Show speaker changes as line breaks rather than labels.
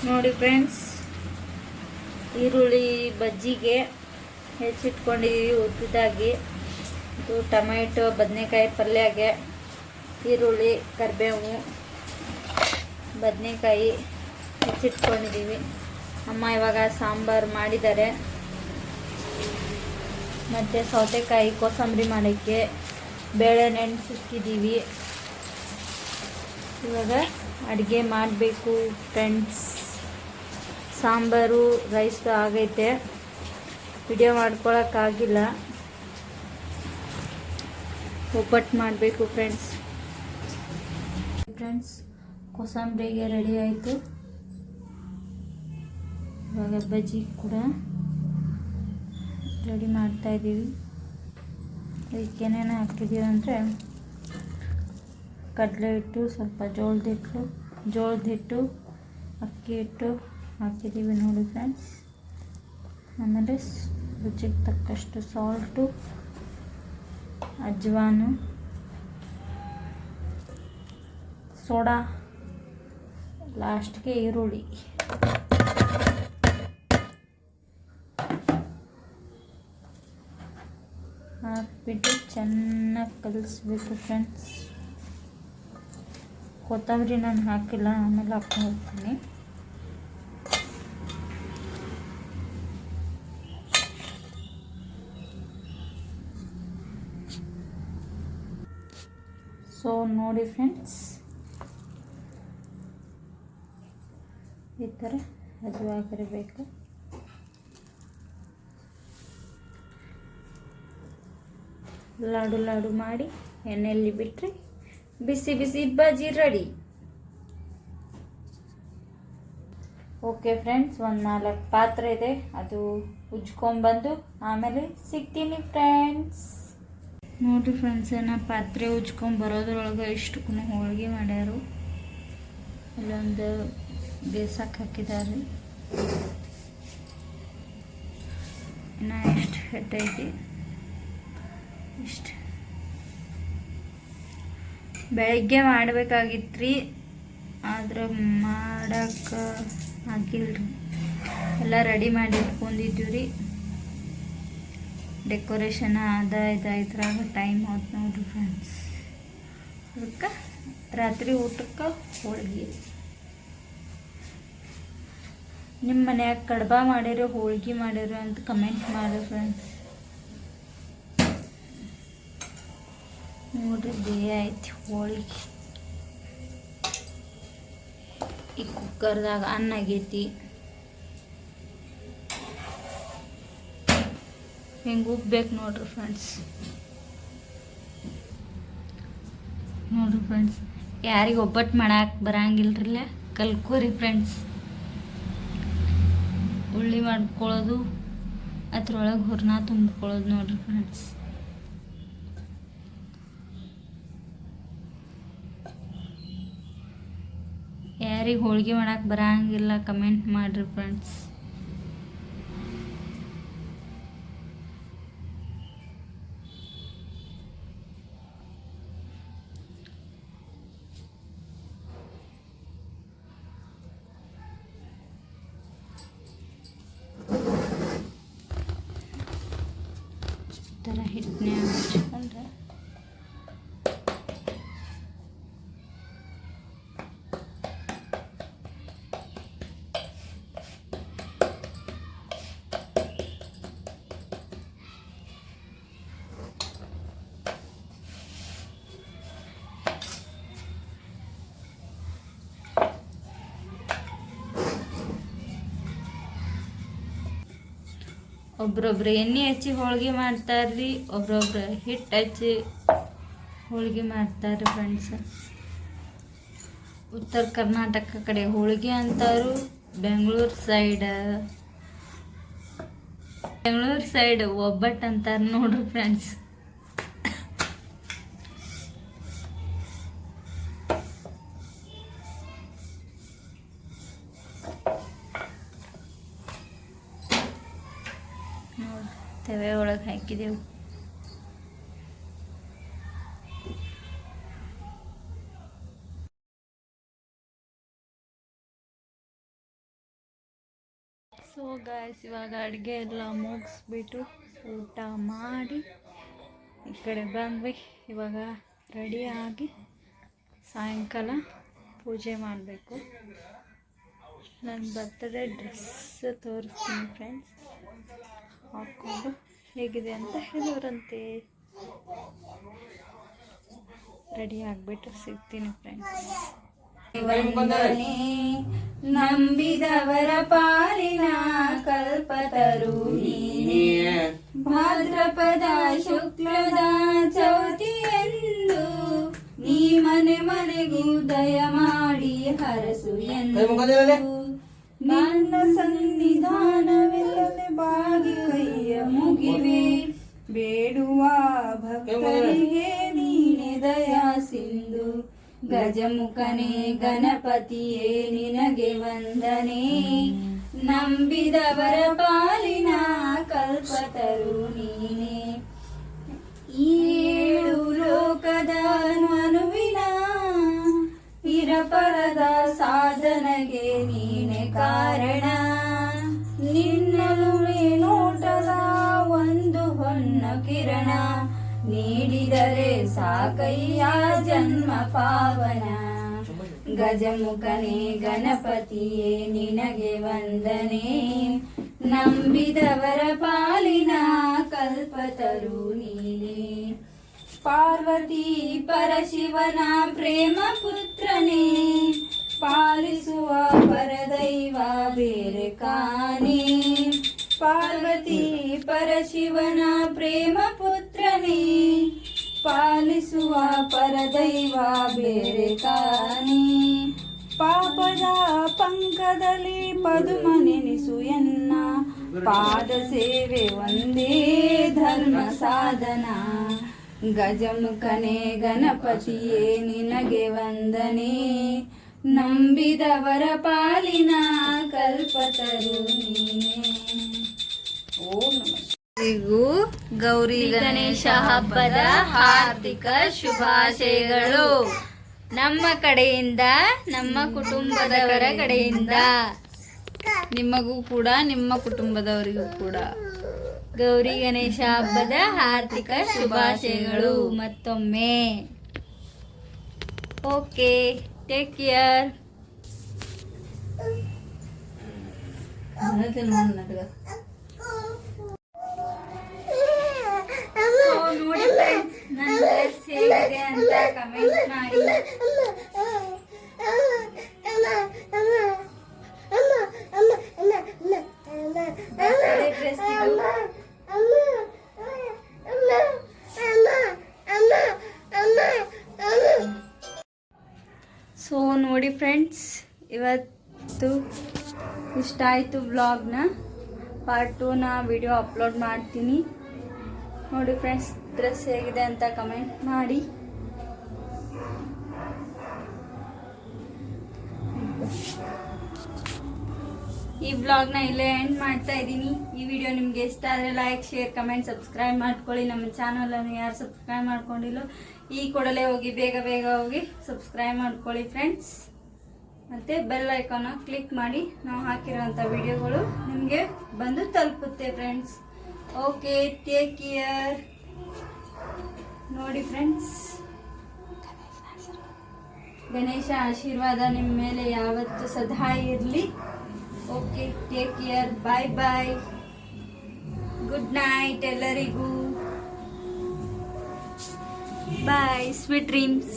ನೋಡಿ ಫ್ರೆಂಡ್ಸ್, ಈರುಳ್ಳಿ ಬಜ್ಜಿಗೆ ಹೆಚ್ಚಿಟ್ಕೊಂಡಿದ್ದೀವಿ ಉದ್ದದಾಗಿ. ಇದು ಟೊಮೆಟೊ ಬದನೆಕಾಯಿ ಪಲ್ಯಗೆ ಈರುಳ್ಳಿ ಕರಿಬೇವು ಬದನೆಕಾಯಿ ಹೆಚ್ಚಿಟ್ಕೊಂಡಿದ್ದೀವಿ. ಅಮ್ಮ ಇವಾಗ ಸಾಂಬಾರು ಮಾಡಿದ್ದಾರೆ. ಮತ್ತು ಸೌತೆಕಾಯಿ ಕೋಸಂಬರಿ ಮಾಡೋಕ್ಕೆ ಬೇಳೆ ನೆನೆಸಿಕ್ಕಿದ್ದೀವಿ. ಇವಾಗ ಅಡುಗೆ ಮಾಡಬೇಕು ಫ್ರೆಂಡ್ಸ್. ಸಾಂಬಾರು ರೈಸ್ ಆಗೈತೆ, ವಿಡಿಯೋ ಮಾಡ್ಕೊಳಕ್ಕಾಗಿಲ್ಲ. ಒಬ್ಬಟ್ಟು ಮಾಡಬೇಕು ಫ್ರೆಂಡ್ಸ್. ಕೋಸಂಬರಿಗೆ ರೆಡಿ ಆಯಿತು. ಇವಾಗ ಬಜ್ಜಿ ಕೂಡ ರೆಡಿ ಮಾಡ್ತಾಯಿದ್ದೀವಿ. ಅದಕ್ಕೆ ಏನೇನು ಹಾಕಿದ್ದೀವಿ ಅಂದರೆ ಕಡಲೆ ಹಿಟ್ಟು, ಸ್ವಲ್ಪ ಜೋಳದ ಹಿಟ್ಟು, ಅಕ್ಕಿ ಹಿಟ್ಟು ಹಾಕಿದ್ದೀವಿ ನೋಡಿ ಫ್ರೆಂಡ್ಸ್. ಆಮೇಲೆ ರುಚಿಗೆ ತಕ್ಕಷ್ಟು ಸಾಲ್ಟು, ಅಜ್ವಾನು, ಸೋಡಾ, ಲಾಸ್ಟ್ಗೆ ಈರುಳ್ಳಿ ಹಾಕ್ಬಿಟ್ಟು ಚೆನ್ನಾಗಿ ಕಲಿಸ್ಬೇಕು ಫ್ರೆಂಡ್ಸ್. ಕೊತ್ತಂಬರಿ ನಾನು ಹಾಕಿಲ್ಲ, ಆಮೇಲೆ ಹಾಕ್ಕೊಂಡು ಹೋಗ್ತೀನಿ. ಸೊ ನೋಡಿ ಫ್ರೆಂಡ್ಸ್, ಈ ಥರ ಹದವಾಗಿರಬೇಕು. ಲಾಡು ಮಾಡಿ ಎಣ್ಣೆಯಲ್ಲಿ ಬಿಟ್ಟರೆ ಬಿಸಿ ಬಿಸಿ ಬಜ್ಜಿ ರೆಡಿ. ಓಕೆ ಫ್ರೆಂಡ್ಸ್, ಒಂದು 4 ಪಾತ್ರೆ ಇದೆ, ಅದು ಉಜ್ಕೊಂಡ್ಬಂದು ಆಮೇಲೆ ಸಿಗ್ತೀನಿ ಫ್ರೆಂಡ್ಸ್. ನೋಡಿರಿ ಫ್ರೆಂಡ್ಸ್, ಪಾತ್ರೆ ಉಜ್ಕೊಂಬರೋದ್ರೊಳಗೆ ಇಷ್ಟಕ್ಕೂ ಹೋಳಿಗೆ ಮಾಡ್ಯಾರು. ಇಲ್ಲೊಂದು ಬೇಸಕ್ಕೆ ಹಾಕಿದ್ದಾರೆ. ಇನ್ನು ಎಷ್ಟು ಹಿಟ್ಟೈತಿ, ಇಷ್ಟು ಬೆಳಗ್ಗೆ ಮಾಡಬೇಕಾಗಿತ್ತು ರೀ, ಆದ್ರೆ ಮಾಡೋಕ್ಕೆ ಆಗಿಲ್ರಿ. ಎಲ್ಲ ರೆಡಿ ಮಾಡಿ ಇಟ್ಕೊಂಡಿದ್ದೀವಿ ರೀ. ಡೆಕೋರೇಷನ್ ಇದ್ರಾಗ ಟೈಮ್ ಹೋಯ್ತು ನೋಡ್ರಿ ಫ್ರೆಂಡ್ಸ್. ಅದಕ್ಕೆ ರಾತ್ರಿ ಊಟಕ್ಕೆ ಹೋಳಿಗೆ. ನಿಮ್ಮ ಮನ್ಯಾಗ ಕಡ್ಬ ಮಾಡಿರೋ ಹೋಳಿಗೆ ಮಾಡಿರೋ ಅಂತ ಕಮೆಂಟ್ ಮಾಡಿ ಫ್ರೆಂಡ್ಸ್. ನೋಡ್ರಿ, ಬೇಯ ಐತಿ ಹೋಳಿಗೆ. ಈ ಕುಕ್ಕರ್ದಾಗ ಅನ್ನ ಆಗೈತಿ. ಹಿಂಗೆ ಉಬ್ಬೇಕು ನೋಡ್ರಿ ಫ್ರೆಂಡ್ಸ್. ಯಾರಿಗೆ ಒಬ್ಬಟ್ಟು ಮಾಡಕ್ಕೆ ಬರಂಗಿಲ್ರಲ್ಲ, ಕಲ್ಕೋರಿ ಫ್ರೆಂಡ್ಸ್. ಉಳ್ಳಿ ಮಾಡ್ಕೊಳ್ಳೋದು, ಅದ್ರೊಳಗೆ ಹೂರ್ಣ ತುಂಬ್ಕೊಳ್ಳೋದು ನೋಡ್ರಿ ಫ್ರೆಂಡ್ಸ್. ಯಾರಿಗೆ ಹೋಳಿಗೆ ಮಾಡಕ್ಕೆ ಬರಂಗಿಲ್ಲ ಕಮೆಂಟ್ ಮಾಡಿರಿ ಫ್ರೆಂಡ್ಸ್. ಈ ಥರ ಹಿಟ್ಟನ್ನ ಹಚ್ಕೊಂಡ್ರೆ ಒಬ್ರೊಬ್ರು ಎಣ್ಣೆ ಹಚ್ಚಿ ಹೋಳಿಗೆ ಮಾಡ್ತಾರ್ರಿ, ಒಬ್ರೊಬ್ರು ಹಿಟ್ಟು ಹಚ್ಚಿ ಹೋಳಿಗೆ ಮಾಡ್ತಾರೆ ಫ್ರೆಂಡ್ಸ್. ಉತ್ತರ ಕರ್ನಾಟಕ ಕಡೆ ಹೋಳಿಗೆ ಅಂತಾರು, ಬೆಂಗಳೂರು ಸೈಡ್ ಒಬ್ಬಟ್ಟು ಅಂತಾರೆ ನೋಡ್ರಿ ಫ್ರೆಂಡ್ಸ್. ತವೆ ಒಳಗೆ ಹಾಕಿದೆವು. ಸೊ ಗಾಯ್ಸ್, ಇವಾಗ ಅಡುಗೆ ಎಲ್ಲ ಮುಗಿಸ್ಬಿಟ್ಟು ಊಟ ಮಾಡಿ ಈ ಕಡೆ ಬಂದ್ವಿ. ಇವಾಗ ರೆಡಿಯಾಗಿ ಸಾಯಂಕಾಲ ಪೂಜೆ ಮಾಡಬೇಕು. ನನ್ನ ಬರ್ತ್ಡೇ ಡ್ರೆಸ್ ತೋರಿಸ್ತೀನಿ ಫ್ರೆಂಡ್ಸ್, ಹಾಕ್ಕೊಂಡು ಹೇಗಿದೆ ಅಂತ ಹೇಳೋರಂತೆ. ರೆಡಿ ಆಗಿಬಿಟ್ಟು ಸಿಗ್ತೀನಿ ಫ್ರೆಂಡ್ಸ್. ನಂಬಿದವರ ಪಾಲಿನ ಕಲ್ಪತರು ನೀನೇ, ಭಾದ್ರಪದ ಶುಕ್ಲದ ಚೌತಿಯಂದು ನೀ ಮನೆ ಮನೆಗೂ ದಯ ಮಾಡಿ ಹರಸು ಎಂದು ನನ್ನ ಸನ್ನಿಧಾನವಿಲ್ಲದೆ ಬಾಗಿ ಕೈಯ ಮುಗಿವೆ, ಬೇಡುವ ಭಕ್ತರಿಗೆ ನೀನೆ ದಯಾ ಸಿಂಧು. ಗಜಮುಖನೇ ಗಣಪತಿಯೇ ನಿನಗೆ ವಂದನೆ, ನಂಬಿದವರ ಪಾಲಿನ ಕಲ್ಪತರು ನೀನೆ. ಈ ಏಳು ಲೋಕದ ಮನುವಿನ ಇರಪರದ ಸಾಧನೆಗೆ ನೀನೆ ಕಾರಣ, ನಿನ್ನಲುಮೆ ನೋಟದ ಒಂದು ಹೊನ್ನ ಕಿರಣ, ನೀಡಿದರೆ ಸಾಕಯ್ಯ ಜನ್ಮ ಪಾವನ. ಗಜಮುಖನೇ ಗಣಪತಿಯೇ ನಿನಗೆ ವಂದನೆ, ನಂಬಿದವರ ಪಾಲಿನ ಕಲ್ಪತರು ನೀನೆ. ಪಾರ್ವತಿ ಪರಶಿವನ ಪ್ರೇಮ ಪುತ್ರನೇ, ಪಾಲಿಸುವ ಪರದೈವ ಬೇರೆ ಕಾಣೆ. ಪಾರ್ವತಿ ಪರಶಿವನ ಪ್ರೇಮ ಪುತ್ರನೇ, ಪಾಲಿಸುವ ಪರದೈವ ಬೇರೆ ಕಾಣೆ. ಪಾಪದ ಪಂಕದಲ್ಲಿ ಪದುಮ ನೆನೆಸು ಎನ್ನ, ಪಾದ ಸೇವೆ ಒಂದೇ ಧರ್ಮ ಸಾಧನ. ಗಜಮುಖನೇ ಗಣಪತಿಯೇ ನಿನಗೆ ವಂದನೆ, ನಂಬಿದವರ ಪಾಲಿನ ಕಲ್ಪತರು ನೀನೆ. ಓಂ ನಮಃ. ಗೌರಿ ಗಣೇಶ ಹಬ್ಬದ ಹಾರ್ದಿಕ ಶುಭಾಶಯಗಳು. ನಮ್ಮ ಕಡೆಯಿಂದ, ನಮ್ಮ ಕುಟುಂಬದವರ ಕಡೆಯಿಂದ ನಿಮಗೂ ಕೂಡ, ನಿಮ್ಮ ಕುಟುಂಬದವರಿಗೂ ಕೂಡ ಗೌರಿ ಗಣೇಶ ಹಬ್ಬದ ಹಾರ್ದಿಕ ಶುಭಾಶಯಗಳು ಮತ್ತೊಮ್ಮೆ. Okay, take care. ನೋಡಿ ಫ್ರೆಂಡ್ಸ್, ನನ್ನ ಡ್ರೆಸ್ ಹೇಗಿದೆ ಅಂತ ಕಮೆಂಟ್ ಮಾಡಿ. ಡ್ರೆಸ್ ಸೊ ನೋಡಿ ಫ್ರೆಂಡ್ಸ್, ಇವತ್ತು ಇಷ್ಟ ಆಯಿತು ವ್ಲಾಗ್ನ. ಪಾರ್ಟ್ 2ನ ವಿಡಿಯೋ ಅಪ್ಲೋಡ್ ಮಾಡ್ತೀನಿ. ನೋಡಿ ಫ್ರೆಂಡ್ಸ್, ಡ್ರೆಸ್ ಹೇಗಿದೆ ಅಂತ ಕಮೆಂಟ್ ಮಾಡಿ. ಈ ವ್ಲಾಗ್ನ ಇಲ್ಲೇ ಎಂಡ್ ಮಾಡ್ತಾ ಇದ್ದೀನಿ. ಈ ವಿಡಿಯೋ ನಿಮಗೆ ಇಷ್ಟ ಆದರೆ ಲೈಕ್, ಶೇರ್, ಕಮೆಂಟ್, ಸಬ್ಸ್ಕ್ರೈಬ್ ಮಾಡ್ಕೊಳ್ಳಿ. ನಮ್ಮ ಚಾನಲನ್ನು ಯಾರು ಸಬ್ಸ್ಕ್ರೈಬ್ ಮಾಡ್ಕೊಂಡಿಲ್ಲೋ ಈ ಕೂಡಲೇ ಹೋಗಿ ಬೇಗ ಹೋಗಿ ಸಬ್ಸ್ಕ್ರೈಬ್ ಮಾಡ್ಕೊಳ್ಳಿ ಫ್ರೆಂಡ್ಸ್. ಮತ್ತು ಬೆಲ್ ಐಕಾನ ಕ್ಲಿಕ್ ಮಾಡಿ, ನಾವು ಹಾಕಿರೋಂಥ ವಿಡಿಯೋಗಳು ನಿಮಗೆ ಬಂದು ತಲುಪುತ್ತೆ ಫ್ರೆಂಡ್ಸ್. Okay, take care. ನೋಡಿ ಫ್ರೆಂಡ್ಸ್, ಗಣೇಶ ಆಶೀರ್ವಾದ ನಿಮ್ಮ ಮೇಲೆ ಯಾವತ್ತು ಸದಾ ಇರಲಿ. Okay, take care. Bye bye. Good night ಎಲ್ಲರಿಗೂ. ಬಾಯ್. Sweet dreams.